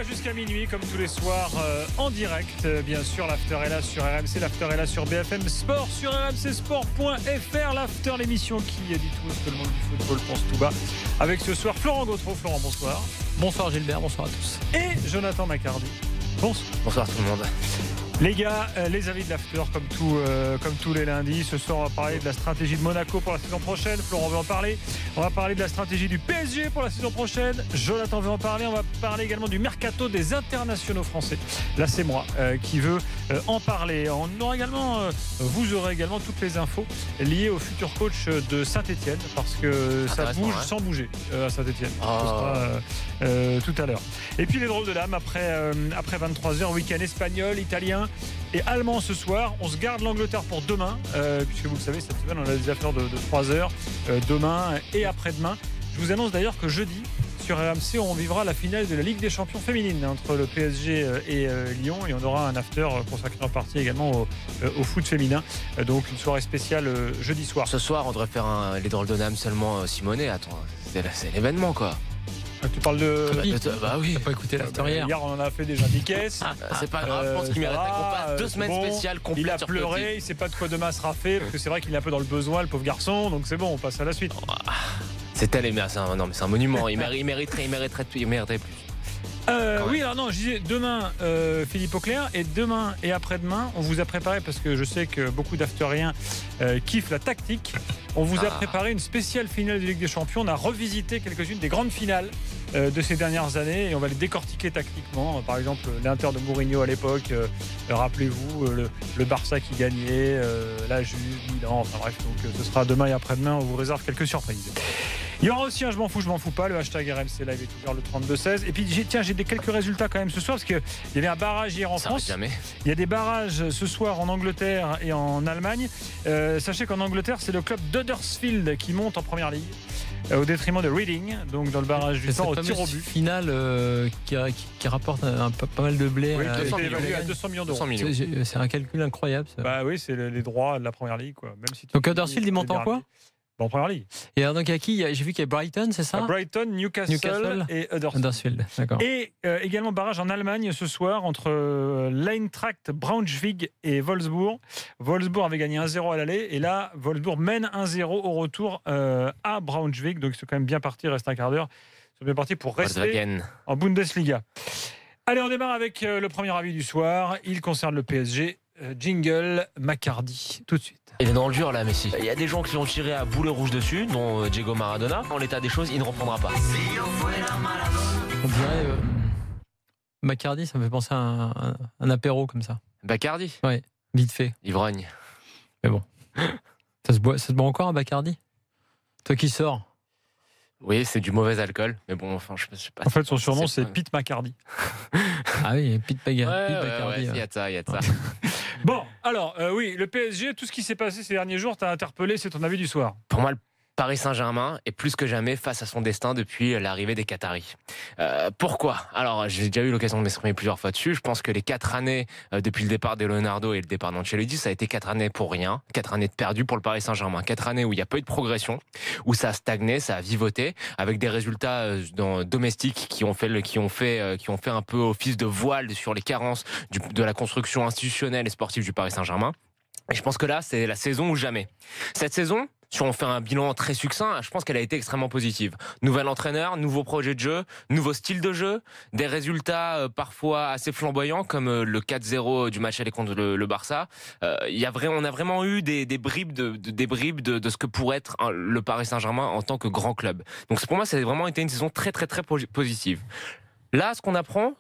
là jusqu'à minuit, comme tous les soirs, en direct. Bien sûr, l'after est là sur RMC, l'after est là sur BFM Sport, sur rmcsport.fr. L'after, l'émission qui dit tout ce que le monde du football pense tout bas. Avec ce soir Florent Gautreau. Florent, bonsoir. Bonsoir Gilbert, bonsoir à tous. Et Jonathan Macardy. Bonsoir. Bonsoir tout le monde. Les gars, les avis de l'after comme tous les lundis. Ce soir, on va parler de la stratégie de Monaco pour la saison prochaine. Florent veut en parler. On va parler de la stratégie du PSG pour la saison prochaine. Jonathan veut en parler. On va parler également du mercato des internationaux français. Là, c'est moi qui veux en parler. Vous aurez également toutes les infos liées au futur coach de Saint-Etienne, parce que ça bouge sans bouger à Saint-Etienne. Ce sera tout à l'heure. Et puis les drôles de dames après 23h, week-end espagnol, italien et allemand ce soir. On se garde l'Angleterre pour demain, puisque vous le savez, cette semaine on a des affaires de 3 heures, demain et après-demain. Je vous annonce d'ailleurs que jeudi sur RMC on vivra la finale de la Ligue des Champions féminine entre le PSG et Lyon, et on aura un after consacré en partie également au foot féminin, donc une soirée spéciale jeudi soir. Ce soir on devrait faire les drôles de dames seulement Simonet. Attends, c'est l'événement quoi. Tu parles de... Bah oui. T'as pas écouté l'after hier. Hier on en a fait déjà 10 caisses. C'est pas grave, je pense qu'il mériterait qu'on passe 2 semaines spéciales complètes. Il a sur pleuré, Petit. il sait pas de quoi demain sera fait, parce que c'est vrai qu'il est un peu dans le besoin, le pauvre garçon, donc c'est bon, on passe à la suite. C'est tel, mais c'est un monument, il mériterait plus. Oui, alors non, je disais demain Philippe Auclair, et demain et après-demain on vous a préparé, parce que je sais que beaucoup d'afteriens kiffent la tactique, on vous a préparé une spéciale finale de Ligue des Champions. On a revisité quelques-unes des grandes finales de ces dernières années, et on va les décortiquer tactiquement. Par exemple l'Inter de Mourinho à l'époque, rappelez-vous le Barça qui gagnait, la Juve, Milan, enfin bref, donc ce sera demain et après-demain. On vous réserve quelques surprises. Il y aura aussi un je m'en fous pas. Le hashtag RMC Live est ouvert le 32-16. Et puis j'ai quelques résultats quand même ce soir, parce qu'il y avait un barrage hier en France. Il y a des barrages ce soir en Angleterre et en Allemagne. Sachez qu'en Angleterre, c'est le club d'Huddersfield qui monte en première ligue, au détriment de Reading, donc dans le barrage du Fort au tir au but. Finale qui rapporte pas mal de blé. Oui, qui est évalué à 200 millions d'euros. C'est un calcul incroyable. Ça. Bah oui, c'est les droits de la première ligue, quoi. Même si donc Huddersfield, il monte en quoi? En première ligue. Et alors, donc, il y a qui? J'ai vu qu'il y a Brighton, c'est ça? Brighton, Newcastle et Huddersfield. D'accord. Et également barrage en Allemagne ce soir entre l'Eintracht Braunschweig et Wolfsburg. Wolfsburg avait gagné 1-0 à l'aller, et là, Wolfsburg mène 1-0 au retour à Braunschweig. Donc, c'est quand même bien parti, il reste un quart d'heure. Ils sont bien partis pour rester en Bundesliga. Allez, on démarre avec le premier avis du soir. Il concerne le PSG. Jingle Macardy, tout de suite. Il est dans le dur là, Messi. Il y a des gens qui l'ont tiré à boulet rouge dessus, dont Diego Maradona. En l'état des choses, il ne reprendra pas. On dirait Macardy, ça me fait penser à un apéro comme ça. Bacardi? Ouais, vite fait. Ivrogne. Mais bon. Ça se boit encore un Bacardi? Toi qui sors? Oui, c'est du mauvais alcool, mais bon, enfin, je sais pas. En fait, son surnom, c'est Pete Macardy. Ah oui, Pete Bacardi. Ouais, il y a de ça. Bon, alors, oui, le PSG, tout ce qui s'est passé ces derniers jours t'a interpellé, c'est ton avis du soir. Pour moi, le Paris Saint-Germain est plus que jamais face à son destin depuis l'arrivée des Qataris. Pourquoi? Alors, j'ai déjà eu l'occasion de m'exprimer plusieurs fois dessus. Je pense que les 4 années depuis le départ de Leonardo et le départ d'Ancelotti, ça a été 4 années pour rien, 4 années de perdu pour le Paris Saint-Germain, 4 années où il n'y a pas eu de progression, où ça a stagné, ça a vivoté, avec des résultats domestiques qui ont fait un peu office de voile sur les carences de la construction institutionnelle et sportive du Paris Saint-Germain. Et je pense que là, c'est la saison ou jamais. Cette saison, si on fait un bilan très succinct, je pense qu'elle a été extrêmement positive. Nouvel entraîneur, nouveau projet de jeu, nouveau style de jeu, des résultats parfois assez flamboyants comme le 4-0 du match aller contre le Barça. On a vraiment eu des bribes de ce que pourrait être le Paris Saint-Germain en tant que grand club. Donc pour moi, ça a vraiment été une saison très très très positive. Là, ce qu'on apprend,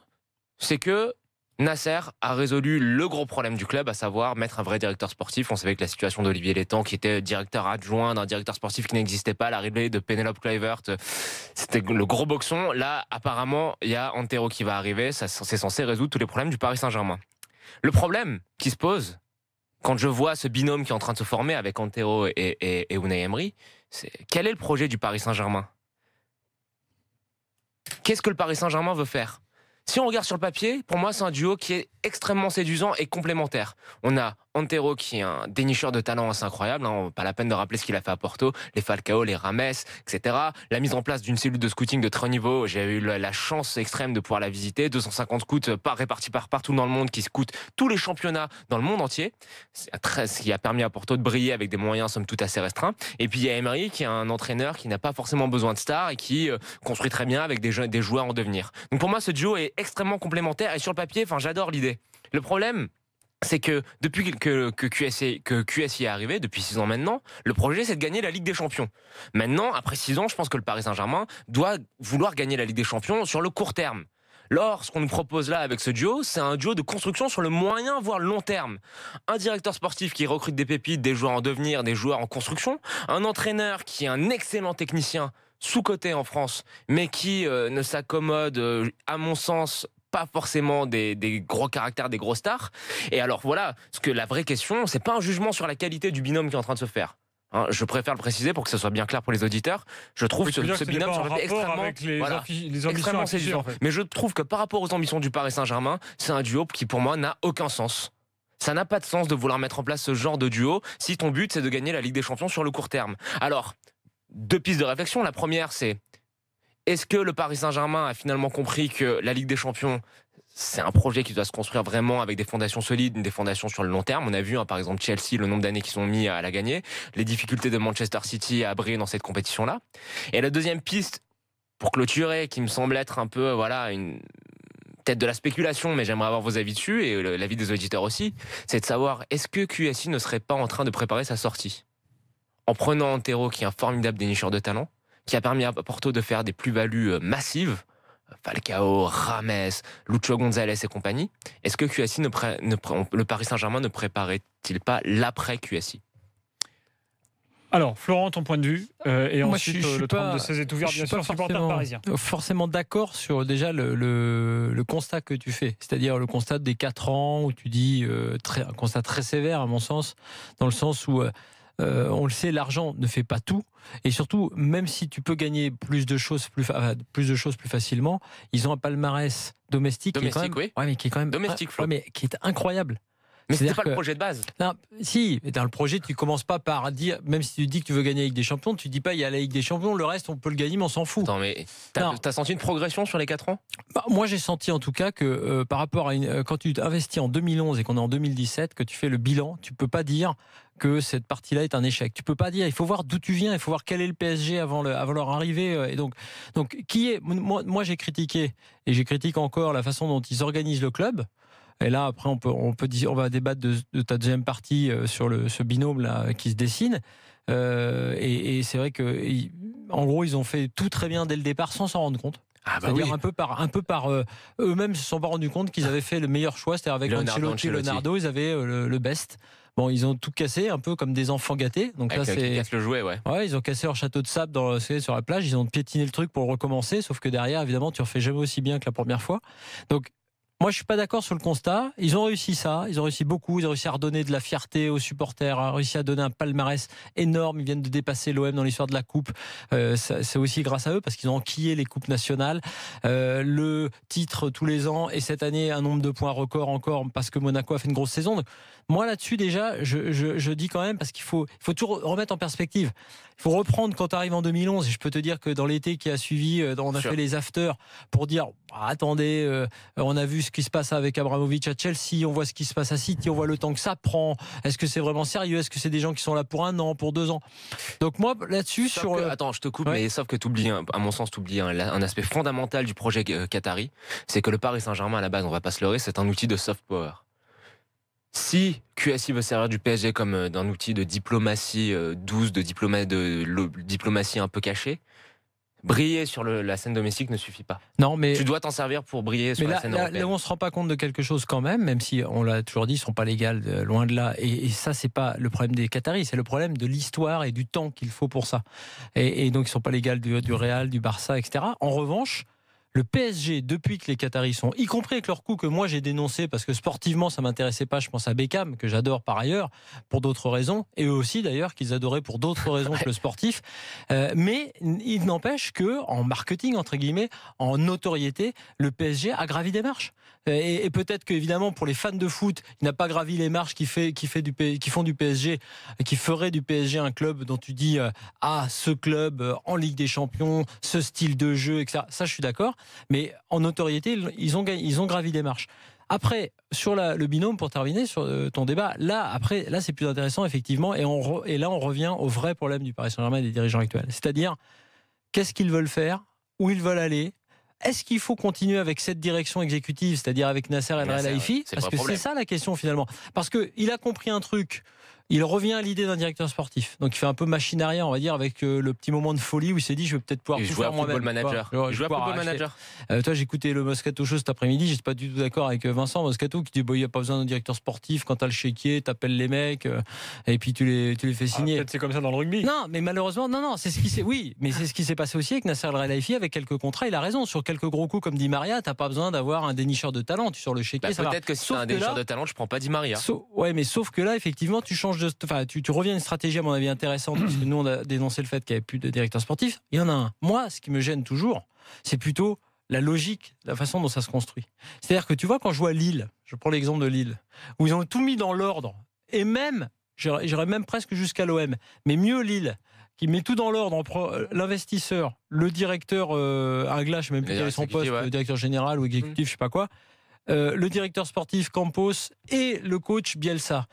c'est que Nasser a résolu le gros problème du club, à savoir mettre un vrai directeur sportif. On savait que la situation d'Olivier Létang, qui était directeur adjoint d'un directeur sportif qui n'existait pas, l'arrivée de Penelope Kluivert, c'était le gros boxon. Là, apparemment, il y a Antero qui va arriver. C'est censé résoudre tous les problèmes du Paris Saint-Germain. Le problème qui se pose, quand je vois ce binôme qui est en train de se former avec Antero et Unai Emery, c'est quel est le projet du Paris Saint-Germain? Qu'est-ce que le Paris Saint-Germain veut faire? Si on regarde sur le papier, pour moi, c'est un duo qui est extrêmement séduisant et complémentaire. On a Antero qui est un dénicheur de talent assez incroyable, pas la peine de rappeler ce qu'il a fait à Porto, les Falcao, les Rames, etc. La mise en place d'une cellule de scouting de très haut niveau, j'ai eu la chance extrême de pouvoir la visiter, 250 scouts répartis partout dans le monde qui scoutent tous les championnats dans le monde entier, ce qui a permis à Porto de briller avec des moyens somme toute assez restreints. Et puis il y a Emery qui est un entraîneur qui n'a pas forcément besoin de stars et qui construit très bien avec des joueurs en devenir. Donc pour moi, ce duo est extrêmement complémentaire et sur le papier, j'adore l'idée. Le problème, c'est que depuis que QSI est arrivé, depuis 6 ans maintenant, le projet c'est de gagner la Ligue des Champions. Maintenant, après 6 ans, je pense que le Paris Saint-Germain doit vouloir gagner la Ligue des Champions sur le court terme. Or, ce qu'on nous propose là avec ce duo, c'est un duo de construction sur le moyen, voire le long terme. Un directeur sportif qui recrute des pépites, des joueurs en devenir, des joueurs en construction. Un entraîneur qui est un excellent technicien, sous-coté en France, mais qui ne s'accommode, à mon sens, pas forcément des gros caractères, des gros stars. Et alors voilà, ce que la vraie question, c'est pas un jugement sur la qualité du binôme qui est en train de se faire. Je préfère le préciser pour que ce soit bien clair pour les auditeurs. Je trouve ce binôme sur le extrêmement séduisant. En fait. Mais je trouve que par rapport aux ambitions du Paris Saint-Germain, c'est un duo qui pour moi n'a aucun sens. Ça n'a pas de sens de vouloir mettre en place ce genre de duo si ton but c'est de gagner la Ligue des Champions sur le court terme. Alors, 2 pistes de réflexion. La première, c'est est-ce que le Paris Saint-Germain a finalement compris que la Ligue des Champions, c'est un projet qui doit se construire vraiment avec des fondations solides, des fondations sur le long terme. On a vu, par exemple, Chelsea, le nombre d'années qu'ils sont mis à la gagner, les difficultés de Manchester City à briller dans cette compétition-là. Et la deuxième piste, pour clôturer, qui me semble être un peu, peut-être de la spéculation, mais j'aimerais avoir vos avis dessus, et l'avis des auditeurs aussi, c'est de savoir, est-ce que QSI ne serait pas en train de préparer sa sortie en prenant Antero, qui est un formidable dénicheur de talent, qui a permis à Porto de faire des plus-values massives, Falcao, Rames, Lucho González et compagnie. Est-ce que QSI le Paris Saint-Germain ne préparait-il pas l'après QSI? Alors, Florent, ton point de vue, et moi, ensuite le 32-16 est ouvert, bien sûr, supporter parisien. Forcément d'accord sur déjà le constat que tu fais, c'est-à-dire le constat des 4 ans où tu dis un constat très sévère à mon sens, dans le sens où on le sait, l'argent ne fait pas tout, et surtout, même si tu peux gagner plus de choses plus facilement, ils ont un palmarès domestique qui est quand même domestique, mais qui est incroyable. Mais c'était pas le projet de base. Non, si, dans le projet, tu commences pas par dire, même si tu dis que tu veux gagner la Ligue des Champions, tu dis pas il y a la Ligue des Champions, le reste on peut le gagner, mais on s'en fout. Attends, mais t'as senti une progression sur les 4 ans? Moi, j'ai senti en tout cas que par rapport à quand tu investis en 2011 et qu'on est en 2017, que tu fais le bilan, tu peux pas dire que cette partie-là est un échec. Tu peux pas dire. Il faut voir d'où tu viens. Il faut voir quel est le PSG avant leur arrivée. Et donc qui est moi j'ai critiqué et j'ai critiqué encore la façon dont ils organisent le club. Et là, après, on va débattre de ta deuxième partie sur ce binôme là qui se dessine. Et c'est vrai que, en gros, ils ont fait tout très bien dès le départ sans s'en rendre compte. C'est-à-dire un peu par eux-mêmes se sont pas rendus compte qu'ils avaient fait le meilleur choix, c'est-à-dire avec Ancelotti et Leonardo, ils avaient le best. Bon, ils ont tout cassé, un peu comme des enfants gâtés. Donc là, ils cassent le jouet, ouais. Ouais, ils ont cassé leur château de sable sur la plage. Ils ont piétiné le truc pour le recommencer, sauf que derrière, évidemment, tu refais jamais aussi bien que la première fois. Donc moi, je suis pas d'accord sur le constat. Ils ont réussi ça. Ils ont réussi beaucoup. Ils ont réussi à redonner de la fierté aux supporters, à réussi à donner un palmarès énorme. Ils viennent de dépasser l'OM dans l'histoire de la Coupe. C'est aussi grâce à eux parce qu'ils ont enquillé les coupes nationales. Le titre tous les ans et cette année, un nombre de points record encore parce que Monaco a fait une grosse saison. Donc, moi, là-dessus, déjà, je dis quand même parce qu'il faut toujours remettre en perspective. Il faut reprendre quand tu arrives en 2011. Et je peux te dire que dans l'été qui a suivi, on a fait les afters pour dire attendez, on a vu ce qui se passe avec Abramovich à Chelsea, on voit ce qui se passe à City, on voit le temps que ça prend. Est-ce que c'est vraiment sérieux? Est-ce que c'est des gens qui sont là pour 1 an, pour 2 ans? Donc moi, là-dessus, attends, je te coupe, mais sauf que tu oublies, à mon sens, tu oublies un aspect fondamental du projet qatari, c'est que le Paris Saint-Germain, à la base, on va pas se leurrer, c'est un outil de soft power. Si QSI veut servir du PSG comme d'un outil de diplomatie douce, de diplomatie un peu cachée, briller sur la scène domestique ne suffit pas. Non, mais tu dois t'en servir pour briller sur la scène européenne. Là, on se rend pas compte de quelque chose quand même si on l'a toujours dit, ils sont pas légaux, loin de là. Et ça, c'est pas le problème des Qataris, c'est le problème de l'histoire et du temps qu'il faut pour ça. Et donc, ils sont pas légaux du Real, du Barça, etc. En revanche, Le PSG, depuis que les Qataris sont, y compris avec leur coup que moi j'ai dénoncé parce que sportivement ça m'intéressait pas, je pense à Beckham que j'adore par ailleurs pour d'autres raisons, et eux aussi d'ailleurs qu'ils adoraient pour d'autres raisons que le sportif, mais il n'empêche que en marketing entre guillemets, en notoriété, le PSG a gravi des marches. Et peut-être qu'évidemment pour les fans de foot, il n'a pas gravi les marches qui font du PSG, qui ferait du PSG un club dont tu dis ce club en Ligue des Champions, ce style de jeu, etc. Ça je suis d'accord. Mais en notoriété, ils ont gravi des marches. Après, sur le binôme, pour terminer sur ton débat, là c'est plus intéressant, effectivement, et là, on revient au vrai problème du Paris Saint-Germain et des dirigeants actuels. C'est-à-dire, qu'est-ce qu'ils veulent faire, où ils veulent aller. Est-ce qu'il faut continuer avec cette direction exécutive, c'est-à-dire avec Nasser El Khelaifi ? Parce que c'est ça la question, finalement. Parce qu'il a compris un truc. Il revient à l'idée d'un directeur sportif. Donc il fait un peu machine arrière, on va dire, avec le petit moment de folie où il s'est dit je vais peut-être pouvoir tout faire moi-même. Il joue à Football Manager. Toi, j'ai écouté le Moscato Show cet après-midi, j'étais pas du tout d'accord avec Vincent Moscato qui dit il n'y a pas besoin d'un directeur sportif, quand t'as le chéquier, t'appelles les mecs et puis tu les fais signer. Peut-être c'est comme ça dans le rugby. Non, mais malheureusement, non, c'est ce qui s'est. Oui, mais c'est ce qui s'est passé aussi avec Nasser El Khelaifi, avec quelques contrats. Il a raison, sur quelques gros coups comme Di Maria, t'as pas besoin d'avoir un dénicheur de talent. Tu sors le chéquier. Peut-être que si t'as un dénicheur de talent, je prends pas Di Maria. Ouais, mais sauf que là, effectivement, tu changes de. Enfin, tu reviens à une stratégie, à mon avis, intéressante, parce que nous, on a dénoncé le fait qu'il n'y avait plus de directeur sportif. Il y en a un. Moi, ce qui me gêne toujours, c'est plutôt la logique, la façon dont ça se construit. C'est-à-dire que tu vois, quand je vois Lille, je prends l'exemple de Lille, où ils ont tout mis dans l'ordre, et même, j'irais même presque jusqu'à l'OM, mais mieux Lille, qui met tout dans l'ordre, l'investisseur, le directeur Inglas, je ne sais même plus quel est son poste, le directeur général ou exécutif, je ne sais pas quoi, le directeur sportif Campos et le coach Bielsa.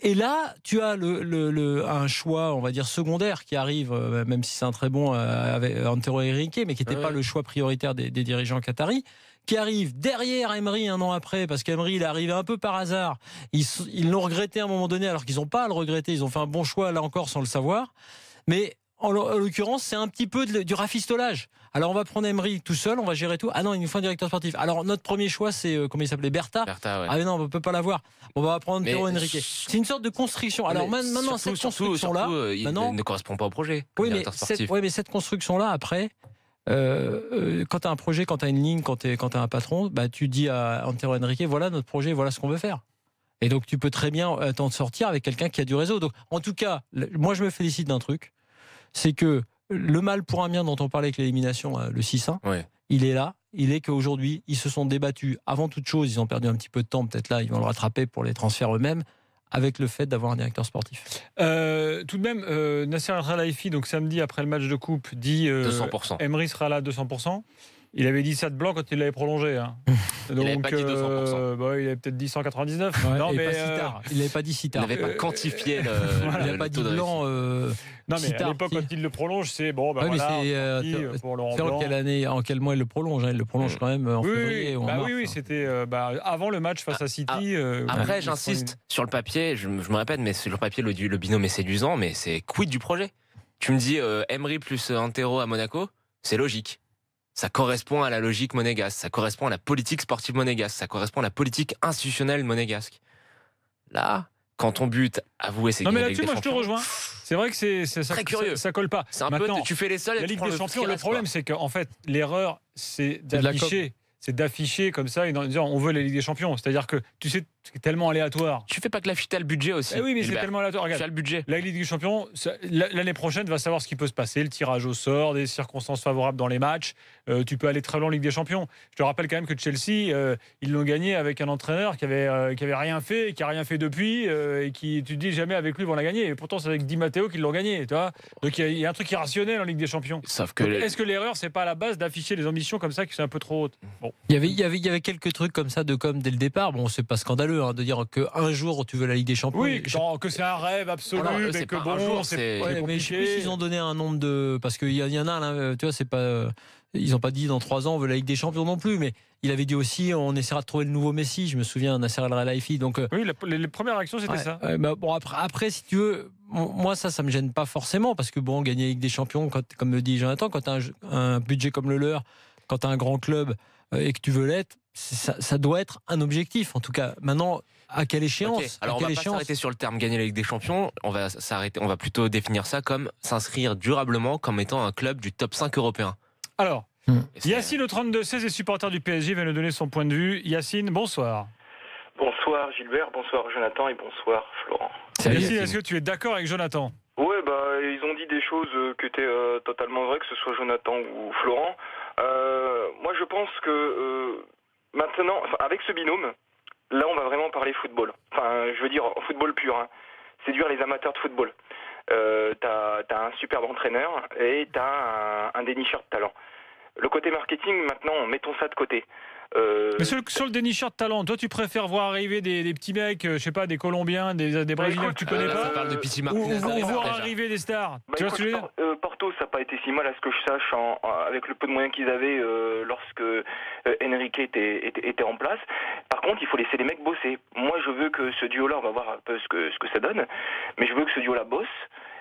Et là, tu as un choix, on va dire, secondaire qui arrive, même si c'est un très bon avec Antero Henrique, mais qui n'était pas le choix prioritaire des dirigeants qataris, qui arrive derrière Emery un an après, parce qu'Emery, il est arrivé un peu par hasard. Ils l'ont regretté à un moment donné, alors qu'ils n'ont pas à le regretter. Ils ont fait un bon choix, là encore, sans le savoir. Mais en l'occurrence, c'est un petit peu du rafistolage. Alors, on va prendre Emery tout seul, on va gérer tout. Ah non, il nous faut un directeur sportif. Alors, notre premier choix, c'est, comment il s'appelait, Bertha. Ouais. Ah mais non, on ne peut pas l'avoir. On va prendre Antero Henrique. C'est une sorte de construction. Alors, maintenant, cette construction-là... il ne correspond pas au projet. Oui, mais cette construction-là, après... quand tu as un projet, quand tu as une ligne, quand tu as un patron, tu dis à Antero Henrique, voilà notre projet, voilà ce qu'on veut faire. Et donc tu peux très bien t'en sortir avec quelqu'un qui a du réseau. Donc en tout cas, moi je me félicite d'un truc, c'est que le mal pour un bien dont on parlait avec l'élimination, le 6-1, il est là. Il est qu'aujourd'hui, ils se sont débattus. Avant toute chose, ils ont perdu un petit peu de temps, peut-être là, ils vont le rattraper pour les transferts eux-mêmes, avec le fait d'avoir un directeur sportif. Tout de même, Nasser El Khelaifi, donc samedi après le match de coupe, dit 200%. Emery sera là à 200%. Il avait dit ça de blanc quand il l'avait prolongé. Hein. Donc, il n'avait pas dit 200%. Il avait peut-être dit 199. Ouais, non, mais pas si tard. Il n'avait pas dit si tard. Il n'avait pas quantifié il n'avait pas dit blanc. Non, mais à l'époque, quand il le prolonge, c'est bon. Mais c'est pour Laurent Blanc. En quelle mois il le prolonge, Il le prolonge quand même en février ou en mars. Oui, c'était avant le match face à City. Après, j'insiste sur le papier. Je me répète, mais sur le papier, le binôme est séduisant, mais c'est quid du projet. Tu me dis Emery plus Antero à Monaco, c'est logique. Ça correspond à la logique monégasque, ça correspond à la politique sportive monégasque, ça correspond à la politique institutionnelle monégasque. Là, quand ton but, avoué, c'est non, mais là-dessus, moi, je te rejoins. C'est vrai que c'est très curieux. Ça colle pas. C'est un peu, tu fais les seuls. La Ligue des Champions, le problème, c'est qu'en fait, l'erreur, c'est d'afficher. C'est d'afficher comme ça et en disant on veut la Ligue des Champions. C'est-à-dire que tu sais, c'est tellement aléatoire. Tu fais pas que l'afficher, t'as le budget aussi. Oui, mais c'est tellement aléatoire. Regarde, tu as le budget. La Ligue des Champions, l'année prochaine, va savoir ce qui peut se passer, le tirage au sort, des circonstances favorables dans les matchs. Tu peux aller très loin en Ligue des Champions. Je te rappelle quand même que Chelsea, ils l'ont gagné avec un entraîneur qui avait rien fait, et qui a rien fait depuis, et qui, tu te dis jamais avec lui, vont la gagner. Et pourtant, c'est avec Di Matteo qu'ils l'ont gagné. Tu vois. Donc il y a un truc irrationnel en Ligue des Champions. Sauf que est-ce que l'erreur, c'est pas à la base d'afficher les ambitions comme ça qui sont un peu trop hautes? Bon. Il y avait quelques trucs comme ça de com dès le départ. Bon, c'est pas scandaleux de dire qu'un jour tu veux la Ligue des Champions. Oui, que c'est un rêve absolu, mais que bon, c'est compliqué. Mais je sais plus s'ils ont donné un nombre de, parce qu'il y en a là, tu vois, c'est pas, ils ont pas dit dans 3 ans on veut la Ligue des Champions non plus, mais il avait dit aussi on essaiera de trouver le nouveau Messi. Je me souviens, Nasser El Khelaifi. Donc oui, les premières réactions c'était ça. Bon après si tu veux, moi ça me gêne pas forcément parce que bon, gagner la Ligue des Champions, comme le dit Jonathan, quand tu as un budget comme le leur, quand tu as un grand club et que tu veux l'être, ça doit être un objectif. En tout cas, maintenant, à quelle échéance? Okay. Alors, on va pas s'arrêter sur le terme gagner la Ligue des Champions. On va plutôt définir ça comme s'inscrire durablement comme étant un club du top 5 européen. Alors, Yacine au 32-16 est supporter du PSG, vient nous donner son point de vue. Yacine, bonsoir. Bonsoir Gilbert, bonsoir Jonathan et bonsoir Florent. Salut Yacine, est-ce que tu es d'accord avec Jonathan ? Ouais, ils ont dit des choses qui étaient totalement vraies, que ce soit Jonathan ou Florent. Moi je pense que maintenant, avec ce binôme, là on va vraiment parler football. Enfin, je veux dire football pur, hein. Séduire les amateurs de football. T'as un superbe entraîneur et t'as un dénicheur de talent. Le côté marketing, maintenant, mettons ça de côté. Mais sur le dénicheur de talent, toi tu préfères voir arriver des petits mecs, je sais pas, des Colombiens, des Brésiliens que tu connais là, pas, ça parle de Pity ou Martinez, voir déjà. arriver des stars. Tu vois ce que je veux dire ? Porto, ça n'a pas été si mal à ce que je sache, avec le peu de moyens qu'ils avaient lorsque Enrique était en place. Par contre, il faut laisser les mecs bosser. Moi, je veux que ce duo-là, on va voir un peu ce que ça donne, mais je veux que ce duo-là bosse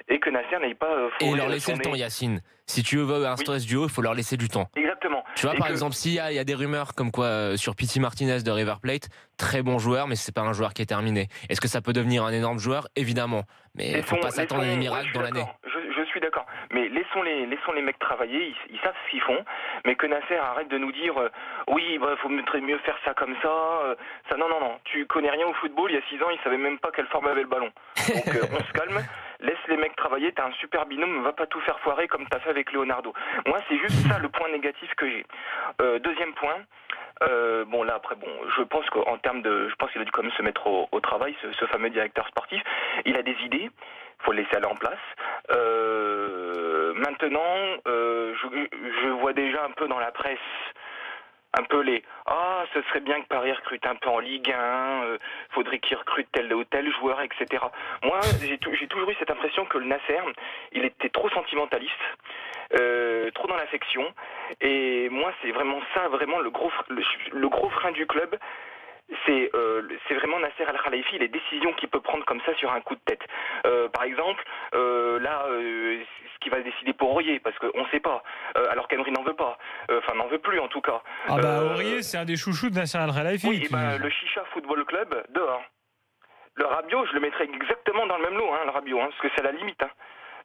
et que Nasser n'aille pas et leur laisser le temps, Yacine. Si tu veux instaurer ce duo, il faut leur laisser du temps. Exactement. Tu vois, par exemple, s'il y a des rumeurs comme quoi sur Pity Martinez de River Plate, très bon joueur, mais c'est pas un joueur qui est terminé. Est-ce que ça peut devenir un énorme joueur ? Évidemment. Mais il ne faut pas s'attendre à des miracles dans l'année. Je suis d'accord. Mais laissons les mecs travailler, ils savent ce qu'ils font. Mais que Nasser arrête de nous dire oui, faut mieux faire ça comme ça. Non. Tu connais rien au football. Il y a 6 ans, il savait même pas quelle forme avait le ballon. Donc on se calme. Laisse les mecs travailler, t'as un super binôme, va pas tout faire foirer comme t'as fait avec Leonardo. Moi, c'est juste ça le point négatif que j'ai. Deuxième point, je pense qu'il a dû quand même se mettre au travail, ce fameux directeur sportif. Il a des idées, faut le laisser aller en place. Maintenant, je vois déjà un peu dans la presse un peu ce serait bien que Paris recrute un peu en Ligue 1, faudrait qu'il recrute tel ou tel joueur, etc. Moi, j'ai toujours eu cette impression que le Nasser, il était trop sentimentaliste, trop dans l'affection, et moi, c'est vraiment ça, vraiment le gros frein du club. C'est vraiment Nasser Al-Khelaifi, les décisions qu'il peut prendre comme ça sur un coup de tête. Par exemple, ce qu'il va décider pour Aurier, parce qu'on ne sait pas, alors qu'Emery n'en veut pas, n'en veut plus en tout cas. Aurier, c'est un des chouchous de Nasser Al-Khelaifi. Oui, le Chicha Football Club, dehors. Le Rabiot, je le mettrais exactement dans le même lot, hein, le Rabiot, parce que c'est la limite. Hein.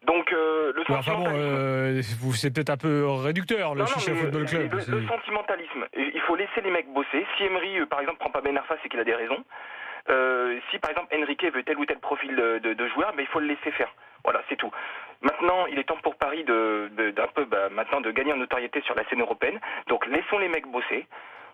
Donc le sentimentalisme. C'est peut-être un peu réducteur, le Chicha Football Club. Le sentimentalisme, il faut laisser les mecs bosser. Si Emery, par exemple, prend pas Ben Arfa, c'est qu'il a des raisons. Si par exemple Enrique veut tel ou tel profil de joueur, il faut le laisser faire. Voilà, c'est tout. Maintenant, il est temps pour Paris de gagner en notoriété sur la scène européenne. Donc laissons les mecs bosser.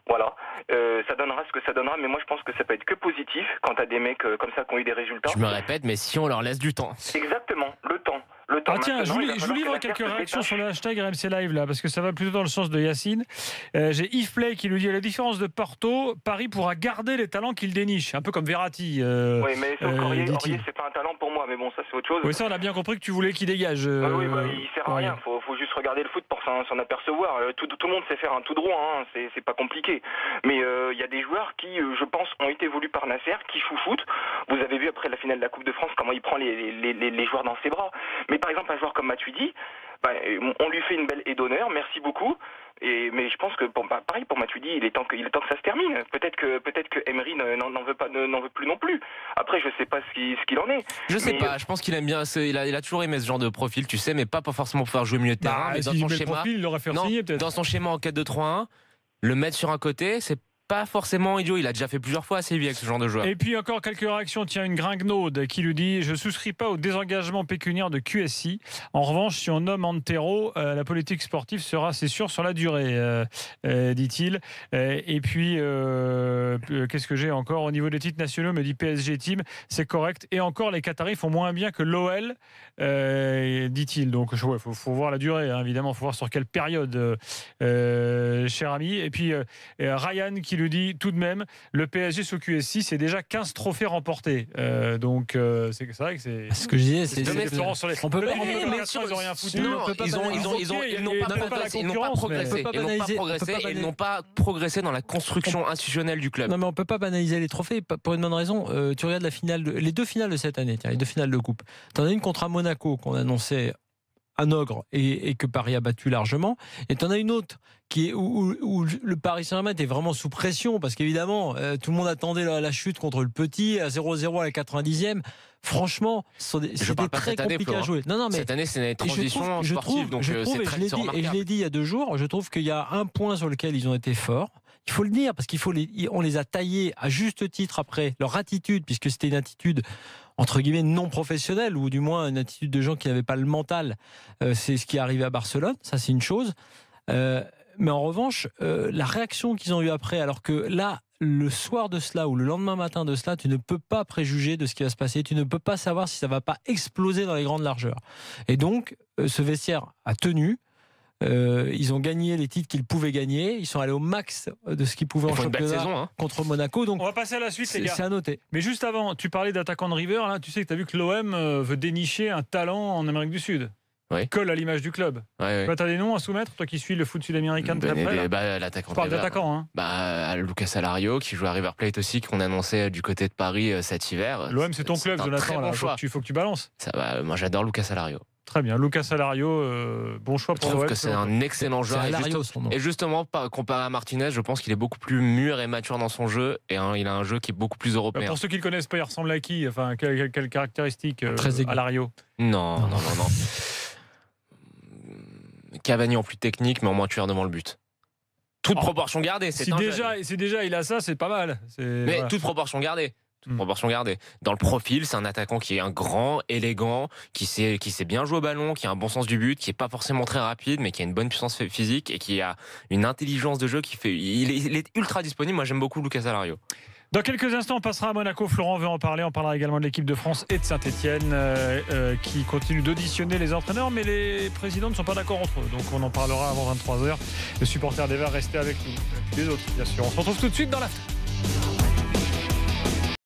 Voilà, ça donnera ce que ça donnera, mais moi je pense que ça peut être que positif quand t'as des mecs comme ça qui ont eu des résultats. Je me répète, mais si on leur laisse du temps. Exactement, le temps. Ah tiens, je vous livre quelques réactions sur le hashtag RMC Live là, parce que ça va plutôt dans le sens de Yacine. J'ai Yves Play qui nous dit à la différence de Porto, Paris pourra garder les talents qu'il déniche, un peu comme Verratti. Oui, mais Aurier, c'est pas un talent pour moi, mais bon, ça c'est autre chose. Oui, ça on a bien compris que tu voulais qu'il dégage. Il sert à rien, faut juste regarder le foot pour s'en apercevoir. Tout le monde sait faire un tout droit, hein. C'est pas compliqué. Mais il y a des joueurs qui, je pense, ont été voulus par Nasser, qui chouchoutent. Vous avez vu après la finale de la Coupe de France comment il prend les joueurs dans ses bras. Mais par exemple, un joueur comme Matuidi, on lui fait une belle aide d'honneur, merci beaucoup. Mais je pense que pareil pour Matuidi, il est temps que ça se termine. Peut-être que Emery n'en veut plus non plus. Après, je sais pas ce qu'il en est. Je sais pas. Je pense qu'il aime bien. Il a toujours aimé ce genre de profil, tu sais, mais pas forcément pouvoir jouer milieu de terrain. Mais dans son schéma, profil, il l'aurait fait signer, peut-être. Dans son schéma en 4-2-3-1, le mettre sur un côté, c'est pas forcément idiot. Il a déjà fait plusieurs fois à Séville avec ce genre de joueur. Et puis encore quelques réactions. Tiens, une Gringnaude qui lui dit: je souscris pas au désengagement pécuniaire de QSI. En revanche, si on nomme Antero, la politique sportive sera, c'est sûr, sur la durée, dit-il. Et puis, qu'est-ce que j'ai encore au niveau des titres nationaux? Me dit PSG Team, c'est correct. Et encore, les Qataris font moins bien que l'OL, dit-il. Donc, il faut voir la durée, hein, évidemment. Il faut voir sur quelle période, cher ami. Et puis, Ryan qui lui dit tout de même, le PSG sous QSI, c'est déjà 15 trophées remportés. Donc, c'est vrai que c'est. Ce que je disais, c'est. On peut pas. Ils n'ont rien foutu. Ils n'ont pas progressé dans la construction institutionnelle du club. Non, mais on peut pas banaliser les trophées pour une bonne raison. Tu regardes les deux finales de cette année, les deux finales de coupe. T'en as une contre Monaco qu'on annonçait un ogre et que Paris a battu largement. Et tu en as une autre où le Paris Saint-Germain était vraiment sous pression parce qu'évidemment, tout le monde attendait la chute contre le Petit à 0-0 à la 90e. Franchement, c'était très compliqué à jouer. Non, mais cette année, c'est une transition sportive, donc c'est très remarquable. Et je l'ai dit il y a 2 jours, je trouve qu'il y a un point sur lequel ils ont été forts. Il faut le dire, parce on les a taillés à juste titre après leur attitude, puisque c'était une attitude entre guillemets non professionnelle, ou du moins une attitude de gens qui n'avaient pas le mental. C'est ce qui est arrivé à Barcelone, ça c'est une chose. Mais en revanche, la réaction qu'ils ont eue après, alors que là, le soir de cela ou le lendemain matin de cela, tu ne peux pas préjuger de ce qui va se passer, tu ne peux pas savoir si ça va pas exploser dans les grandes largeurs. Et donc, ce vestiaire a tenu. Ils ont gagné les titres qu'ils pouvaient gagner. Ils sont allés au max de ce qu'ils pouvaient en championnat contre Monaco. Donc on va passer à la suite, les gars. C'est à noter. Mais juste avant, tu parlais d'attaquant de River. Là, tu sais que tu as vu que l'OM veut dénicher un talent en Amérique du Sud. Oui. Il colle à l'image du club. Ouais. Tu as des noms à soumettre, toi qui suis le foot sud-américain de très près. L'attaquant. Je parle d'attaquant. Lucas Alario, qui joue à River Plate aussi, qu'on annonçait du côté de Paris cet hiver. L'OM, c'est ton club, Jonathan. Bon choix. Faut que tu balances. Moi, j'adore Lucas Alario. Très bien, Lucas Alario, bon choix pour l'OM. Je trouve l'OM. que c'est un excellent joueur. Et justement, comparé à Martinez, je pense qu'il est beaucoup plus mûr et mature dans son jeu. Et il a un jeu qui est beaucoup plus européen. Pour ceux qui ne le connaissent pas, il ressemble à qui? Enfin, quelle caractéristique Alario? Non. Cavani en plus technique, mais en moins tueur devant le but. Toute proportion gardée. Si déjà il a ça, c'est pas mal. Mais voilà. Toute proportion gardée. Dans le profil, c'est un attaquant qui est un grand, élégant, qui sait bien jouer au ballon, qui a un bon sens du but, qui est pas forcément très rapide, mais qui a une bonne puissance physique et qui a une intelligence de jeu il est ultra disponible. Moi, j'aime beaucoup Lucas Alario. Dans quelques instants, on passera à Monaco. Florent veut en parler. On parlera également de l'équipe de France et de Saint-Etienne qui continue d'auditionner les entraîneurs, mais les présidents ne sont pas d'accord entre eux. Donc on en parlera avant 23h. Le supporter des Verts, restez avec nous. Les autres, bien sûr. On se retrouve tout de suite dans l'after.